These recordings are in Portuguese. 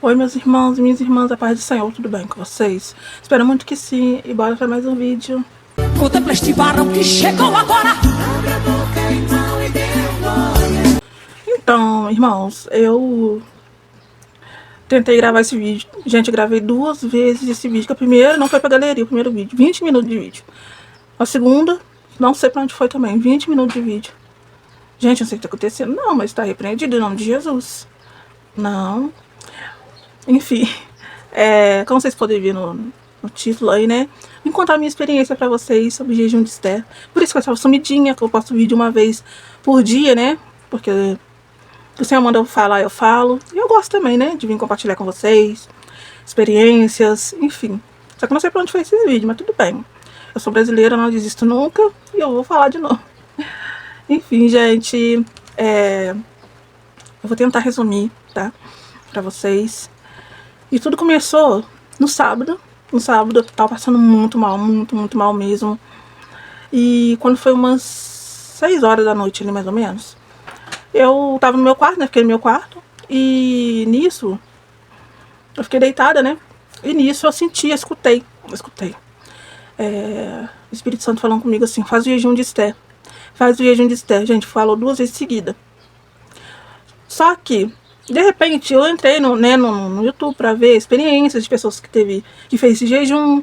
Oi, meus irmãos e minhas irmãs, a paz do Senhor, tudo bem com vocês? Espero muito que sim, e bora para mais um vídeo. Contempla este varão que chegou agora. Então, irmãos, eu tentei gravar esse vídeo. Gente, eu gravei 2 vezes esse vídeo, que a primeira não foi pra galeria, o primeiro vídeo, 20 minutos de vídeo. A segunda, não sei pra onde foi também, 20 minutos de vídeo. Gente, não sei o que tá acontecendo, não, mas tá repreendido em nome de Jesus. Não. Enfim, como vocês podem ver no título aí, né? Vim contar a minha experiência pra vocês sobre jejum de Esther. Por isso que eu estava sumidinha, que eu posto vídeo uma vez por dia, né? Porque o Senhor manda eu falar, eu falo. E eu gosto também, né? De vir compartilhar com vocês experiências, enfim. Só que eu não sei pra onde foi esse vídeo, mas tudo bem. Eu sou brasileira, não desisto nunca. E eu vou falar de novo. Enfim, gente, eu vou tentar resumir, tá? Pra vocês. E tudo começou no sábado. No sábado eu tava passando muito mal, muito mal mesmo. E quando foi umas 6 horas da noite ali, mais ou menos, eu tava no meu quarto, né? Fiquei no meu quarto. E nisso, eu fiquei deitada, né? E nisso eu escutei. O Espírito Santo falando comigo assim, faz o jejum de Esther. Faz o jejum de Esther. Gente, falou 2 vezes seguida. Só que de repente, eu entrei no YouTube pra ver experiências de pessoas que fez esse jejum.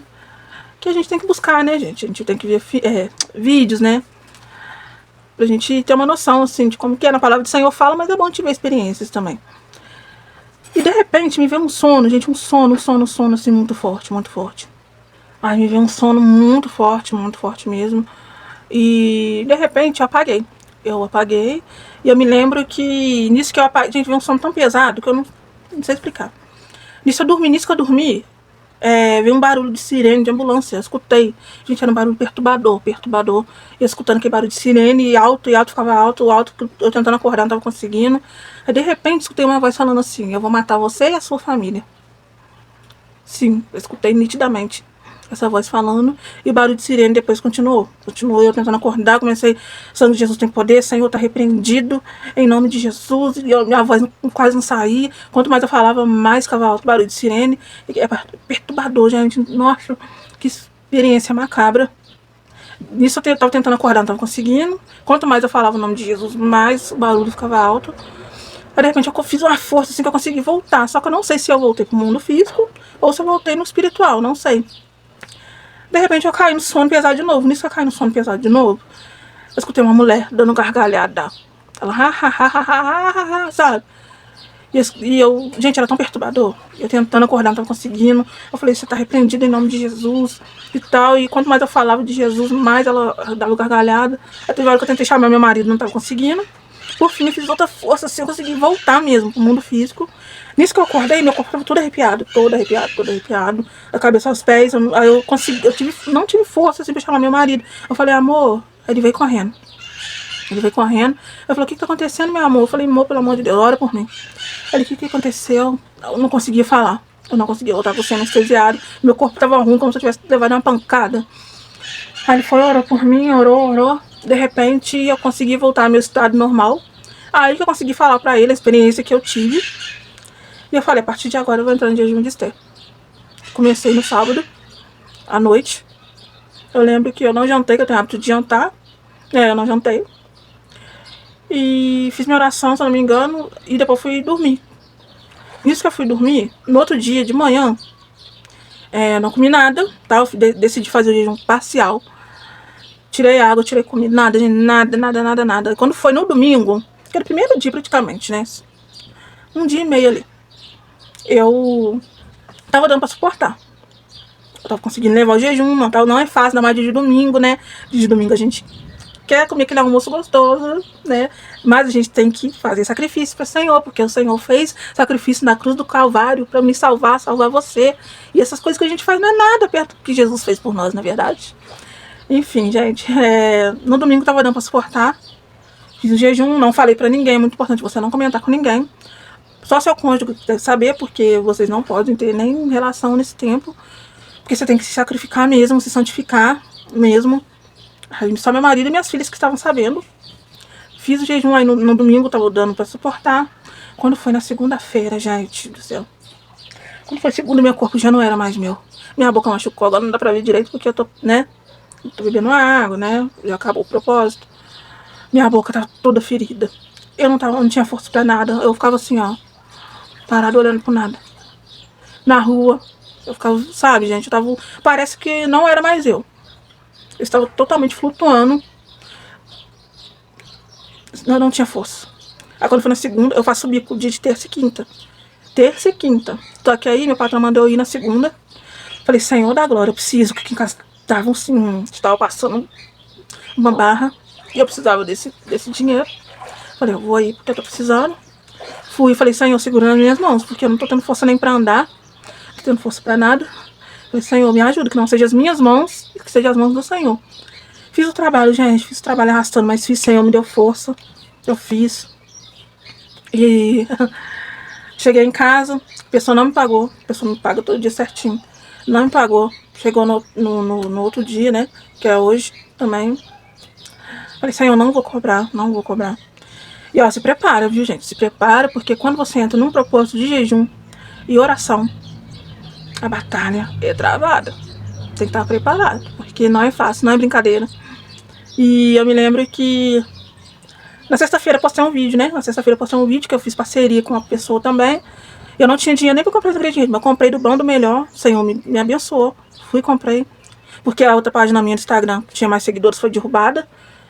Que a gente tem que buscar, né, gente? A gente tem que ver vídeos, né? Pra gente ter uma noção, assim, de como que é. Na palavra do Senhor fala, mas é bom te ver experiências também. E de repente me veio um sono, gente, um sono, assim, muito forte. Aí me veio um sono muito forte mesmo. E de repente eu apaguei. E eu me lembro que nisso que eu apaguei, gente, veio um sono tão pesado que eu não sei explicar. Nisso que eu dormi, veio um barulho de sirene de ambulância. Eu escutei. Gente, era um barulho perturbador. Eu escutando aquele barulho de sirene, e alto, ficava alto, eu tentando acordar, não tava conseguindo. Aí de repente escutei uma voz falando assim: eu vou matar você e a sua família. Sim, eu escutei nitidamente essa voz falando, e o barulho de sirene depois continuou, eu tentando acordar, comecei, sangue de Jesus tem poder, Senhor tá repreendido, em nome de Jesus, e minha voz quase não saía, quanto mais eu falava, mais ficava alto o barulho de sirene, é perturbador, gente, nossa, que experiência macabra. Nisso eu tava tentando acordar, não tava conseguindo, quanto mais eu falava o nome de Jesus, mais o barulho ficava alto. Aí de repente eu fiz uma força assim que eu consegui voltar, só que eu não sei se eu voltei pro mundo físico, ou se eu voltei no espiritual, não sei. De repente eu caí no sono pesado de novo. Nisso que eu caí no sono pesado de novo, eu escutei uma mulher dando gargalhada. Ela, sabe? E eu, gente, era tão perturbador. Eu tentando acordar, não tava conseguindo. Eu falei, você tá repreendido em nome de Jesus e tal. E quanto mais eu falava de Jesus, mais ela dava gargalhada. Aí teve hora que eu tentei chamar meu marido, não tava conseguindo. Por fim, eu fiz outra força, assim, eu consegui voltar mesmo pro mundo físico. Nisso que eu acordei, meu corpo tava todo arrepiado, da cabeça aos pés. Aí eu consegui, não tive força, assim, pra chamar meu marido. Eu falei, amor, aí ele veio correndo. Eu falei, o que tá acontecendo, meu amor? Eu falei, amor, pelo amor de Deus, ora por mim. Ele, o que aconteceu? Eu não conseguia falar. Eu tava sendo anestesiado. Meu corpo tava ruim, como se eu tivesse levado uma pancada. Aí ele foi, orou por mim, orou. De repente, eu consegui voltar ao meu estado normal. Aí que eu consegui falar pra ele a experiência que eu tive. E eu falei, a partir de agora eu vou entrar no jejum de Esther. Comecei no sábado, à noite. Eu lembro que eu não jantei, que eu tenho hábito de jantar. Eu não jantei. E fiz minha oração, se eu não me engano, e depois fui dormir. Nisso que eu fui dormir, no outro dia, de manhã, não comi nada, tá? Eu decidi fazer o jejum parcial. Tirei água, tirei comida, nada. Quando foi no domingo, que era o primeiro dia praticamente, né? 1 dia e meio ali. Eu tava dando pra suportar. Eu tava conseguindo levar o jejum, não é fácil, ainda mais dia de domingo, né? Dia de domingo a gente quer comer aquele almoço gostoso, né? Mas a gente tem que fazer sacrifício para o Senhor, porque o Senhor fez sacrifício na cruz do Calvário para me salvar você. E essas coisas que a gente faz não é nada perto do que Jesus fez por nós, na verdade. Enfim, gente, no domingo tava dando para suportar. Fiz o jejum, não falei para ninguém, é muito importante você não comentar com ninguém. Só seu cônjuge deve saber, porque vocês não podem ter nem relação nesse tempo. Porque você tem que se sacrificar mesmo, se santificar mesmo. Só meu marido e minhas filhas que estavam sabendo. Fiz o jejum aí no domingo, tava dando pra suportar. Quando foi na segunda-feira, gente do céu, Quando foi segunda, meu corpo já não era mais meu. Minha boca machucou, agora não dá pra ver direito porque eu tô, né? Tô bebendo água, né? Já acabou o propósito. Minha boca tava toda ferida. Eu não tinha força pra nada. Eu ficava assim, ó, parada olhando pro nada. Na rua, eu ficava, sabe, gente? Eu tava. Parece que não era mais eu. Eu estava totalmente flutuando. Eu não tinha força. Aí quando foi na segunda, eu faço bico de terça e quinta. Terça e quinta. Só que aí meu patrão mandou eu ir na segunda. Falei, Senhor da glória, eu preciso. Que aqui em casa tava assim, estava passando uma barra. E eu precisava desse dinheiro. Falei, eu vou aí porque eu tô precisando. Fui e falei, Senhor, segurando as minhas mãos, porque eu não tô tendo força nem pra andar. Não tô tendo força pra nada. Falei, Senhor, me ajuda, que não seja as minhas mãos, que seja as mãos do Senhor. Fiz o trabalho, gente, fiz o trabalho arrastando, mas fiz, Senhor, me deu força. Eu fiz. E cheguei em casa, a pessoa não me pagou. A pessoa me paga todo dia certinho. Não me pagou. Chegou no outro dia, né, que é hoje também. Falei, Senhor, não vou cobrar, não vou cobrar. E ó, se prepara, viu, gente? Se prepara, porque quando você entra num propósito de jejum e oração, a batalha é travada. Tem que estar preparado, porque não é fácil, não é brincadeira. E eu me lembro que na sexta-feira eu postei um vídeo, né? Na sexta-feira eu postei um vídeo que eu fiz parceria com uma pessoa também. Eu não tinha dinheiro nem pra comprar os ingredientes, mas eu comprei do bom do melhor. O Senhor me abençoou. Fui e comprei. Porque a outra página minha do Instagram, que tinha mais seguidores, foi derrubada.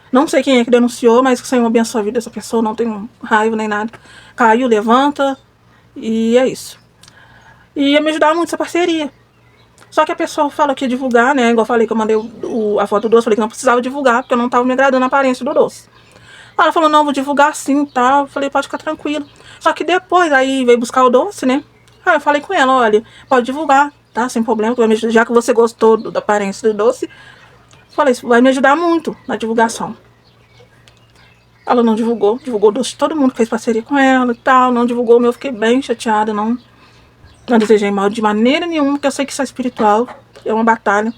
Não sei quem é que denunciou, mas que o Senhor abençoe a vida dessa pessoa. Não tenho raiva nem nada. Caiu, levanta. E é isso. E ia me ajudar muito essa parceria. Só que a pessoa falou que ia divulgar, né? Igual eu falei que eu mandei a foto do doce, falei que não precisava divulgar, porque eu não tava me agradando a aparência do doce. Ela falou, não, vou divulgar sim e tal. Eu falei, pode ficar tranquilo. Só que depois, aí veio buscar o doce, né? Aí eu falei com ela, olha, pode divulgar, tá? Sem problema, já que você gostou da aparência do doce. Falei, isso vai me ajudar muito na divulgação. Ela não divulgou, divulgou o doce de todo mundo que fez parceria com ela e tal. Não divulgou o meu, eu fiquei bem chateada, não desejei mal de maneira nenhuma, porque eu sei que isso é espiritual. É uma batalha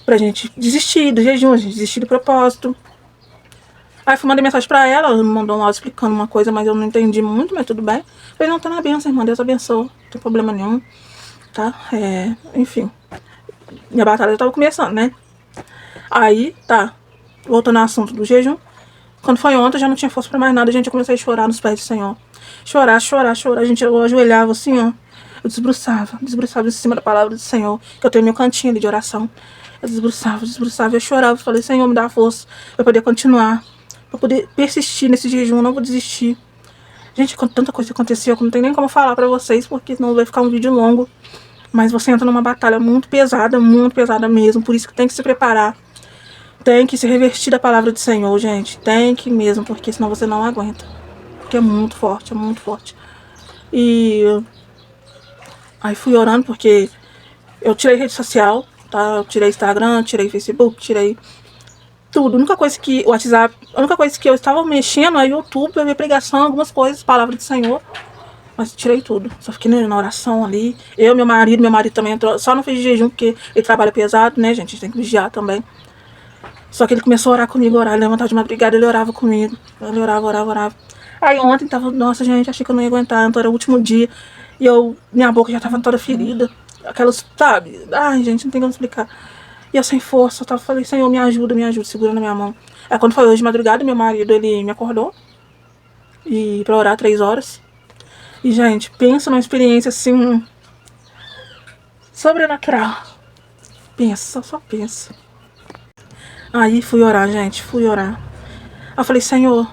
pra gente desistir do jejum, a gente desistir do propósito. Aí eu mandei mensagem pra ela me mandou um áudio explicando uma coisa, mas eu não entendi muito, mas tudo bem. Falei, não, tá na benção, irmã, Deus abençoe, não tem problema nenhum, tá? Enfim, minha batalha já tava começando, né? Aí, tá, voltando ao assunto do jejum. Quando foi ontem, eu já não tinha força pra mais nada, gente, eu comecei a chorar nos pés do Senhor. Chorar, gente, eu ajoelhava assim, ó. Eu desbruçava em cima da palavra do Senhor, que eu tenho meu cantinho ali de oração. Eu desbruçava, eu chorava, falei, Senhor, me dá força pra poder continuar, pra poder persistir nesse jejum, não vou desistir. Gente, tanta coisa aconteceu que não tem nem como falar pra vocês, porque senão vai ficar um vídeo longo. Mas você entra numa batalha muito pesada mesmo, por isso que tem que se preparar. Tem que se revestir da palavra do Senhor, gente. Tem que mesmo, porque senão você não aguenta. Porque é muito forte, é muito forte. E aí fui orando porque eu tirei rede social, tá? Eu tirei Instagram, tirei Facebook, tirei tudo. A única coisa que WhatsApp, a única coisa que eu estava mexendo é YouTube, a minha pregação, algumas coisas, palavra do Senhor. Mas tirei tudo. Só fiquei na oração ali. Meu marido também entrou. Só não fez jejum porque ele trabalha pesado, né, gente? A gente tem que vigiar também. Só que ele começou a orar comigo, ele levantava de madrugada, ele orava comigo. Ele orava. Aí ontem tava, nossa, gente, achei que eu não ia aguentar, então era o último dia. E minha boca já tava toda ferida. Aquelas, sabe? Ai, gente, não tem como explicar. E eu sem força, falei, Senhor, me ajuda, segurando a minha mão. Aí quando foi hoje de madrugada, meu marido, ele me acordou. E pra orar 3 horas. E, gente, pensa numa experiência, assim, sobrenatural. Pensa, só pensa. Aí fui orar, gente, Aí eu falei, Senhor,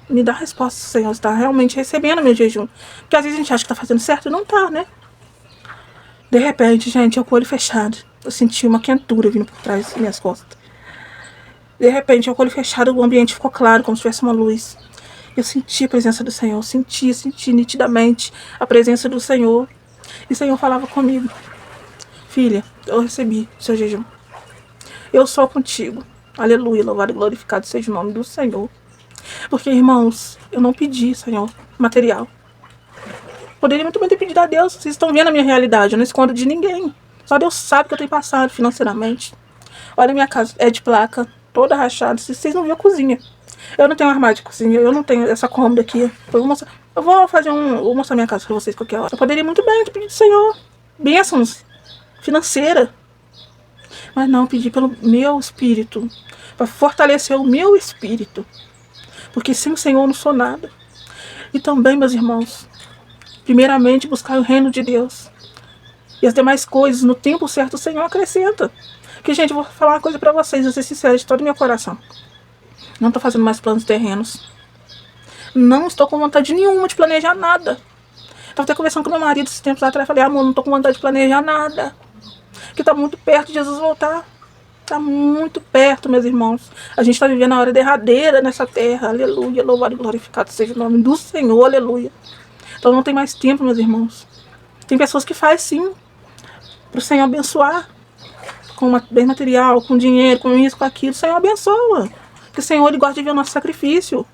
me dá a resposta, Senhor, você tá realmente recebendo meu jejum. Porque às vezes a gente acha que tá fazendo certo e não tá, né? De repente, gente, eu com o olho fechado, eu senti uma quentura vindo por trás das minhas costas. De repente, eu com o olho fechado, o ambiente ficou claro, como se tivesse uma luz. Eu senti a presença do Senhor, senti nitidamente a presença do Senhor. E o Senhor falava comigo, filha, eu recebi o seu jejum. Eu sou contigo. Aleluia, louvado e glorificado seja o nome do Senhor. Porque, irmãos, eu não pedi, Senhor, material. Poderia muito bem ter pedido a Deus. Vocês estão vendo a minha realidade, eu não escondo de ninguém. Só Deus sabe que eu tenho passado financeiramente. Olha, minha casa é de placa, toda rachada. Vocês não viram a cozinha. Eu não tenho armário de cozinha, eu não tenho essa cômoda aqui. Eu vou mostrar. Eu vou mostrar minha casa pra vocês qualquer hora. Eu poderia muito bem pedir do Senhor bênçãos financeiras. Mas não, pedir pelo meu espírito. Para fortalecer o meu espírito. Porque sem o Senhor eu não sou nada. E também, meus irmãos, primeiramente buscar o reino de Deus. E as demais coisas, no tempo certo, o Senhor acrescenta. Porque, gente, eu vou falar uma coisa pra vocês, eu vou ser sincero de todo o meu coração. Não tô fazendo mais planos terrenos. Não estou com vontade nenhuma de planejar nada. Tava até conversando com meu marido esses tempos atrás. Falei, amor, não tô com vontade de planejar nada. Porque tá muito perto de Jesus voltar. Tá muito perto, meus irmãos. A gente tá vivendo a hora derradeira nessa terra. Aleluia, louvado e glorificado seja o nome do Senhor, aleluia. Então não tem mais tempo, meus irmãos. Tem pessoas que fazem sim, pro Senhor abençoar. Com bem material, com dinheiro, com isso, com aquilo. O Senhor abençoa. Porque o Senhor, Ele gosta de ver o nosso sacrifício.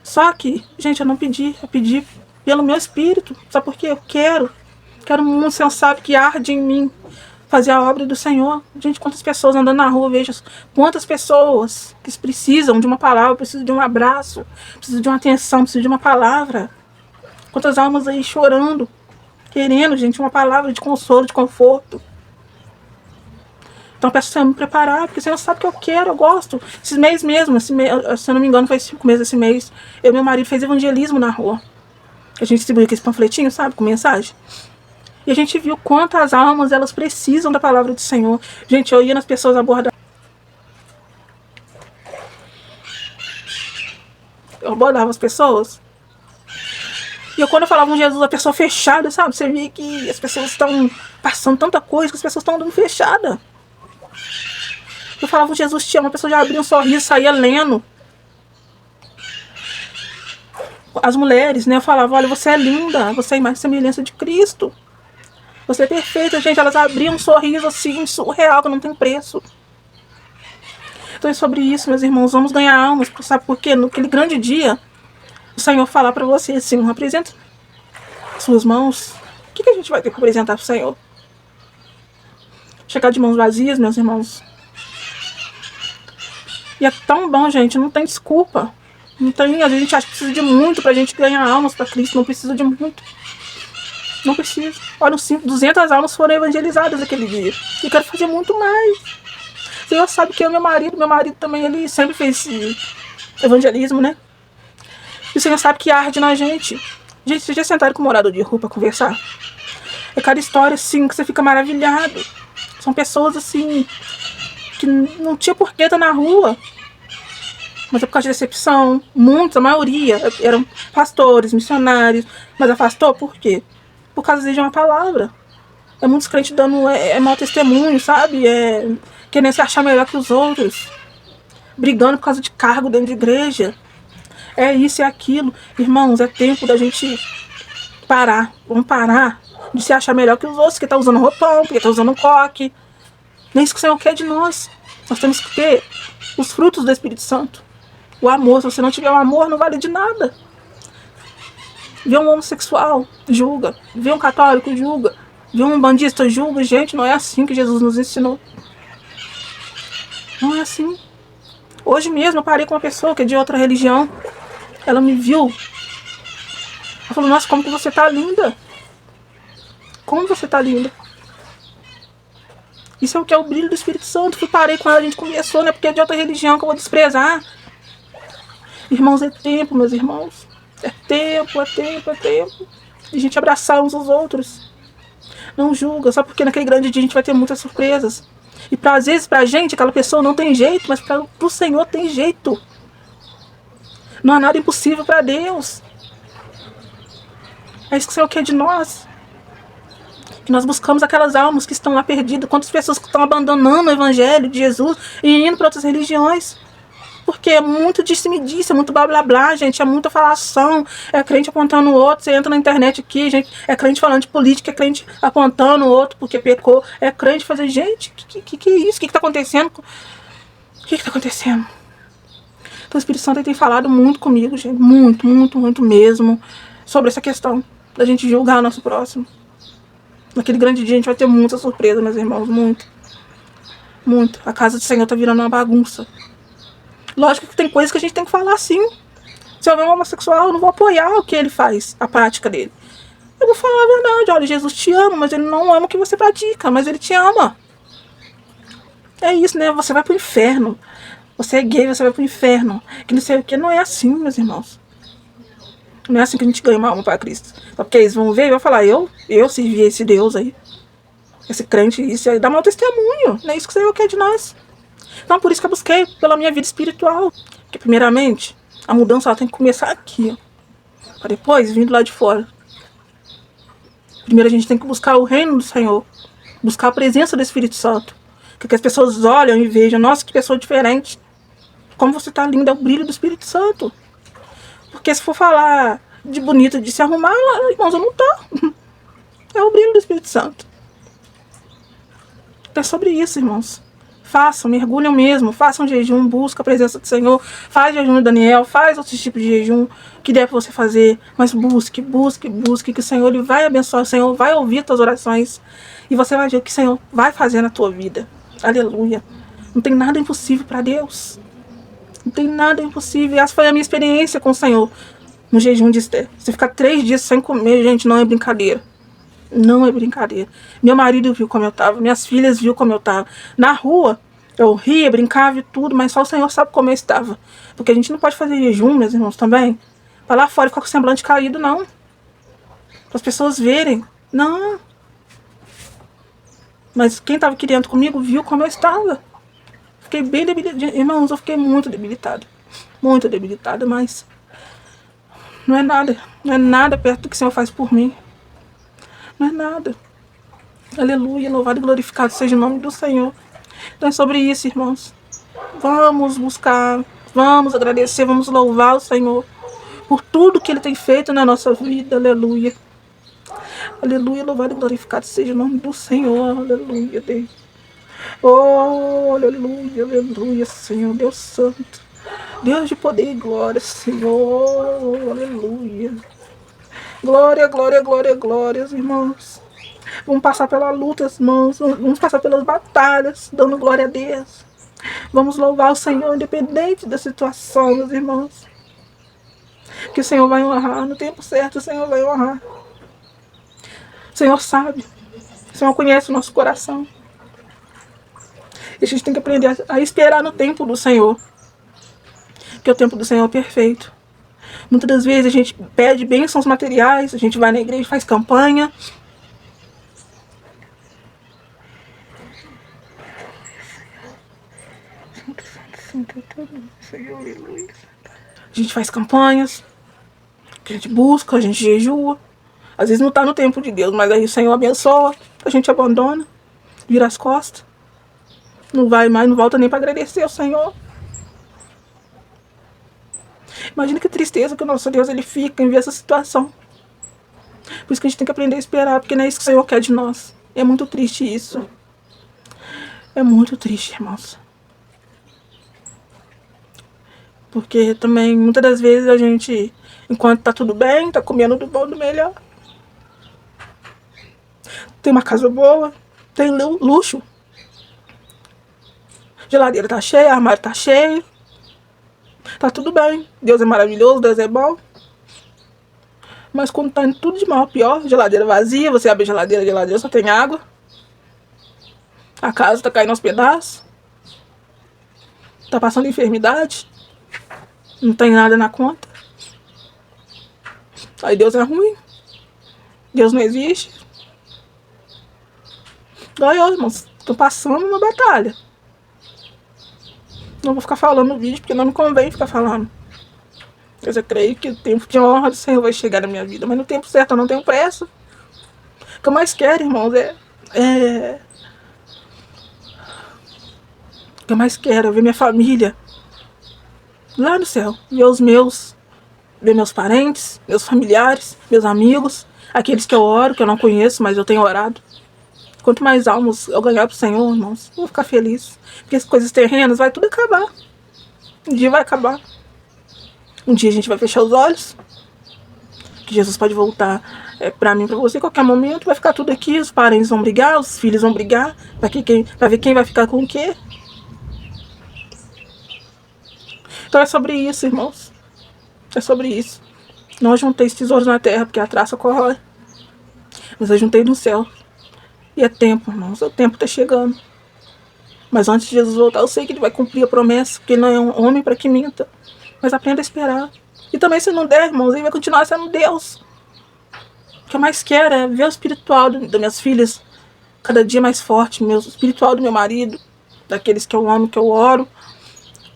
Só que, gente, eu não pedi. Eu pedi pelo meu espírito. Sabe por quê? Eu quero muito, o Senhor sabe que arde em mim fazer a obra do Senhor. Gente, quantas pessoas andando na rua, veja quantas pessoas que precisam de uma palavra, precisam de um abraço, precisam de uma atenção, precisam de uma palavra. Quantas almas aí chorando, querendo, gente, uma palavra de consolo, de conforto. Então eu peço o Senhor me preparar, porque o Senhor sabe que eu quero, eu gosto. Esse mês mesmo, se eu não me engano, foi 5 meses esse mês, eu e meu marido fez evangelismo na rua. A gente distribuiu aqueles panfletinhos, sabe, com mensagem. E a gente viu quantas almas elas precisam da palavra do Senhor. Gente, eu ia nas pessoas abordar. Eu abordava as pessoas. E quando eu falava com Jesus, a pessoa fechada, sabe? Você via que as pessoas estão passando tanta coisa, que as pessoas estão andando fechada. Eu falava com Jesus, te amo, a pessoa já abria um sorriso, saía lendo. As mulheres, né? Eu falava, olha, você é linda, você é a imagem e semelhança de Cristo. Você é perfeita, gente. Elas abriam um sorriso assim, surreal, que não tem preço. Então é sobre isso, meus irmãos. Vamos ganhar almas. Sabe por quê? Naquele grande dia, o Senhor falar para você assim, apresenta suas mãos. O que a gente vai ter que apresentar para o Senhor? Chegar de mãos vazias, meus irmãos. E é tão bom, gente. Não tem desculpa. Não tem, a gente acha que precisa de muito pra gente ganhar almas para Cristo. Não precisa de muito. Não preciso. Olha, 200 almas foram evangelizadas naquele dia. Eu quero fazer muito mais. O Senhor sabe que eu e meu marido também, ele sempre fez esse evangelismo, né? E o Senhor sabe que arde na gente. Gente, vocês já sentaram com o morador de rua pra conversar? É cada história, assim, que você fica maravilhado. São pessoas, assim, que não tinha porquê estar na rua. Mas é por causa de decepção. Muitos, a maioria, eram pastores, missionários. Mas afastou por quê? Por causa de uma palavra. É muitos crentes dando mau testemunho, sabe? Querendo se achar melhor que os outros. Brigando por causa de cargo dentro de igreja. É isso e aquilo. Irmãos, é tempo da gente parar. Vamos parar de se achar melhor que os outros. Que tá usando roupão, porque tá usando coque. Nem isso que o Senhor quer de nós. Nós temos que ter os frutos do Espírito Santo. O amor. Se você não tiver o amor, não vale de nada. Vê um homossexual, julga. Vê um católico, julga. Vê um bandista, julga. Gente, não é assim que Jesus nos ensinou. Não é assim. Hoje mesmo eu parei com uma pessoa que é de outra religião. Ela me viu. Ela falou, nossa, como que você tá linda. Como você tá linda. Isso é o que é o brilho do Espírito Santo. Fui parei com ela, a gente conversou, né? Porque é de outra religião que eu vou desprezar. Irmãos, é tempo, meus irmãos. É tempo, é tempo, é tempo. E a gente abraçar uns aos outros. Não julga, só porque naquele grande dia a gente vai ter muitas surpresas. E às vezes pra gente aquela pessoa não tem jeito, mas pro Senhor tem jeito. Não há nada impossível pra Deus. É isso que o Senhor quer de nós. Que nós buscamos aquelas almas que estão lá perdidas. Quantas pessoas que estão abandonando o Evangelho de Jesus e indo para outras religiões. Porque é muito disse-me-disse, é muito blá blá blá, gente, é muita falação, é crente apontando o outro, você entra na internet aqui, gente, é crente falando de política, é crente apontando o outro porque pecou, é crente fazer, gente, que é isso? O que tá acontecendo? O que tá acontecendo? Então o Espírito Santo tem falado muito comigo, gente, muito, muito, muito mesmo, sobre essa questão da gente julgar o nosso próximo. Naquele grande dia a gente vai ter muita surpresa, meus irmãos, muito, muito. A casa do Senhor tá virando uma bagunça. Lógico que tem coisas que a gente tem que falar sim. Se eu ver um homossexual, eu não vou apoiar o que ele faz, a prática dele. Eu vou falar a verdade. Olha, Jesus te ama, mas ele não ama o que você pratica, mas ele te ama. É isso, né? Você vai pro inferno. Você é gay, você vai pro inferno. Que não sei o que. Não é assim, meus irmãos. Não é assim que a gente ganha uma alma para Cristo. Só porque eles vão ver e vão falar, eu servi esse Deus aí. Esse crente, isso aí. Dá mau testemunho. Não é isso que o Senhor quer de nós. Então, por isso que eu busquei pela minha vida espiritual. Porque, primeiramente, a mudança ela tem que começar aqui. Ó. Para depois, vindo lá de fora. Primeiro a gente tem que buscar o reino do Senhor. Buscar a presença do Espírito Santo. Que as pessoas olham e vejam, nossa, que pessoa diferente. Como você está linda, é o brilho do Espírito Santo. Porque se for falar de bonito, de se arrumar, irmãos, eu não tô. É o brilho do Espírito Santo. É sobre isso, irmãos. Façam, mergulham mesmo, façam jejum, busca a presença do Senhor, faz jejum de Daniel, faz outros tipos de jejum que der para você fazer, mas busque, que o Senhor ele vai abençoar, o Senhor vai ouvir tuas orações e você vai ver o que o Senhor vai fazer na tua vida. Aleluia. Não tem nada impossível para Deus. Não tem nada impossível. Essa foi a minha experiência com o Senhor no jejum de Esther. Você ficar 3 dias sem comer, gente, não é brincadeira. Não é brincadeira. Meu marido viu como eu tava, minhas filhas viu como eu tava. Na rua, eu ria, brincava e tudo, mas só o Senhor sabe como eu estava. Porque a gente não pode fazer jejum, meus irmãos, também. Pra lá fora ficar com o semblante caído, não. Para as pessoas verem. Não. Mas quem estava aqui dentro comigo viu como eu estava. Fiquei bem debilitada. Irmãos, eu fiquei muito debilitada. Muito debilitada, mas não é nada. Não é nada perto do que o Senhor faz por mim. Não é nada. Aleluia, louvado e glorificado seja o nome do Senhor. Então é sobre isso, irmãos. Vamos buscar, vamos agradecer, vamos louvar o Senhor por tudo que Ele tem feito na nossa vida. Aleluia. Aleluia, louvado e glorificado seja o nome do Senhor. Aleluia, Deus. Oh, aleluia, aleluia, Senhor, Deus Santo. Deus de poder e glória, Senhor. Aleluia. Glória, glória, glória, glória, irmãos. Vamos passar pela luta, irmãos. Vamos passar pelas batalhas, dando glória a Deus. Vamos louvar o Senhor, independente da situação, meus irmãos. Que o Senhor vai honrar. No tempo certo, o Senhor vai honrar. O Senhor sabe. O Senhor conhece o nosso coração. E a gente tem que aprender a esperar no tempo do Senhor. Porque o tempo do Senhor é perfeito. Muitas das vezes a gente pede bênçãos materiais, a gente vai na igreja, faz campanha. A gente faz campanhas, a gente busca, a gente jejua. Às vezes não está no tempo de Deus, mas aí o Senhor abençoa, a gente abandona, vira as costas. Não vai mais, não volta nem para agradecer ao Senhor. Imagina que tristeza que o nosso Deus ele fica em ver essa situação. Por isso que a gente tem que aprender a esperar, porque não é isso que o Senhor quer de nós. É muito triste isso. É muito triste, irmãos. Porque também, muitas das vezes, a gente, enquanto tá tudo bem, tá comendo do bom, do melhor. Tem uma casa boa, tem luxo. Geladeira tá cheia, armário tá cheio. Tá tudo bem. Deus é maravilhoso, Deus é bom. Mas quando tá indo tudo de mal, pior, geladeira vazia, você abre a geladeira só tem água. A casa tá caindo aos pedaços. Tá passando enfermidade. Não tem nada na conta. Aí Deus é ruim. Deus não existe. Aí, ó, irmãos, tô passando uma batalha. Não vou ficar falando no vídeo, porque não me convém ficar falando. Mas eu creio que o tempo de honra do Senhor vai chegar na minha vida. Mas no tempo certo eu não tenho pressa. O que eu mais quero, irmãos, o que eu mais quero é ver minha família lá no céu. Ver meus parentes, meus familiares, meus amigos. Aqueles que eu oro, que eu não conheço, mas eu tenho orado. Quanto mais almas eu ganhar pro Senhor, irmãos, eu vou ficar feliz. Porque as coisas terrenas vai tudo acabar. Um dia vai acabar. Um dia a gente vai fechar os olhos. Que Jesus pode voltar pra mim, pra você, a qualquer momento. Vai ficar tudo aqui, os parentes vão brigar, os filhos vão brigar. Pra ver quem vai ficar com o quê. Então é sobre isso, irmãos. É sobre isso. Não ajuntei tesouros na terra, porque a traça corrói. Mas ajuntei no céu. E é tempo, irmãos. O tempo tá chegando. Mas antes de Jesus voltar, eu sei que ele vai cumprir a promessa, porque ele não é um homem para que minta. Mas aprenda a esperar. E também, se não der, irmãos, ele vai continuar sendo Deus. O que eu mais quero é ver o espiritual das minhas filhas cada dia mais forte, o espiritual do meu marido, daqueles que eu amo, que eu oro.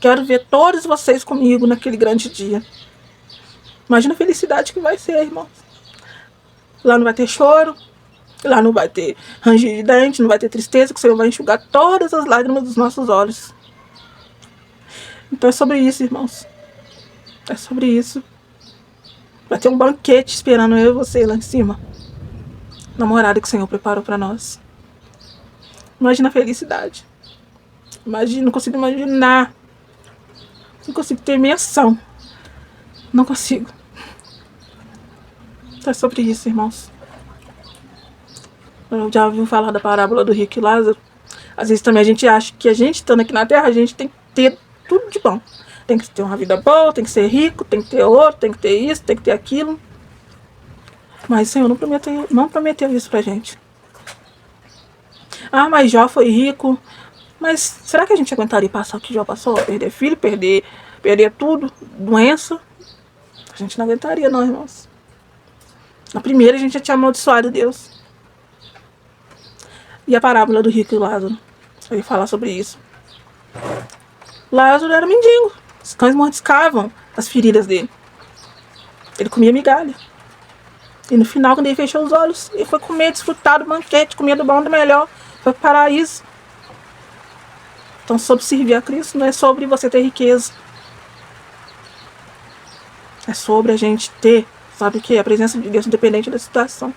Quero ver todos vocês comigo naquele grande dia. Imagina a felicidade que vai ser, irmãos. Lá não vai ter choro, lá não vai ter ranger de dente, não vai ter tristeza, que o Senhor vai enxugar todas as lágrimas dos nossos olhos. Então é sobre isso, irmãos. É sobre isso. Vai ter um banquete esperando eu e você lá em cima. Na morada que o Senhor preparou para nós. Imagina a felicidade. Imagina, não consigo imaginar. Não consigo ter menção. Não consigo. É sobre isso, irmãos. Eu já ouvi falar da parábola do rico e Lázaro. Às vezes também a gente acha que a gente estando aqui na terra, a gente tem que ter tudo de bom. Tem que ter uma vida boa, tem que ser rico, tem que ter ouro, tem que ter isso, tem que ter aquilo. Mas o Senhor não prometeu isso pra gente. Ah, mas Jó foi rico. Mas será que a gente aguentaria passar o que Jó passou? Perder filho, perder tudo, doença? A gente não aguentaria não, irmãos. Na primeira a gente já tinha amaldiçoado Deus. E a parábola do rico e Lázaro? Eu ia falar sobre isso. Lázaro era mendigo. Os cães mordiscavam as feridas dele. Ele comia migalha. E no final, quando ele fechou os olhos, ele foi comer, desfrutar do banquete, comer do bom do melhor. Foi para o paraíso. Então, sobre servir a Cristo, não é sobre você ter riqueza. É sobre a gente ter, sabe o que? A presença de Deus, independente da situação.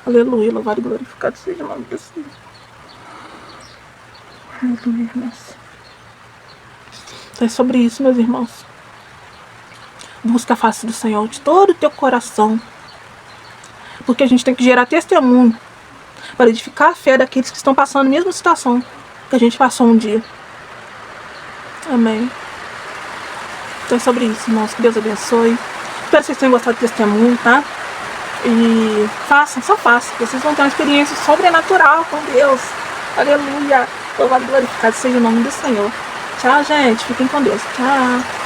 Aleluia, louvado e glorificado seja o nome de Jesus. Aleluia, irmãos. Então é sobre isso, meus irmãos. Busca a face do Senhor de todo o teu coração. Porque a gente tem que gerar testemunho para edificar a fé daqueles que estão passando a mesma situação que a gente passou um dia. Amém. Então é sobre isso, irmãos. Que Deus abençoe. Espero que vocês tenham gostado do testemunho, tá? E façam, só façam. Vocês vão ter uma experiência sobrenatural com Deus. Aleluia. Louvado e glorificado seja o nome do Senhor. Tchau, gente. Fiquem com Deus. Tchau.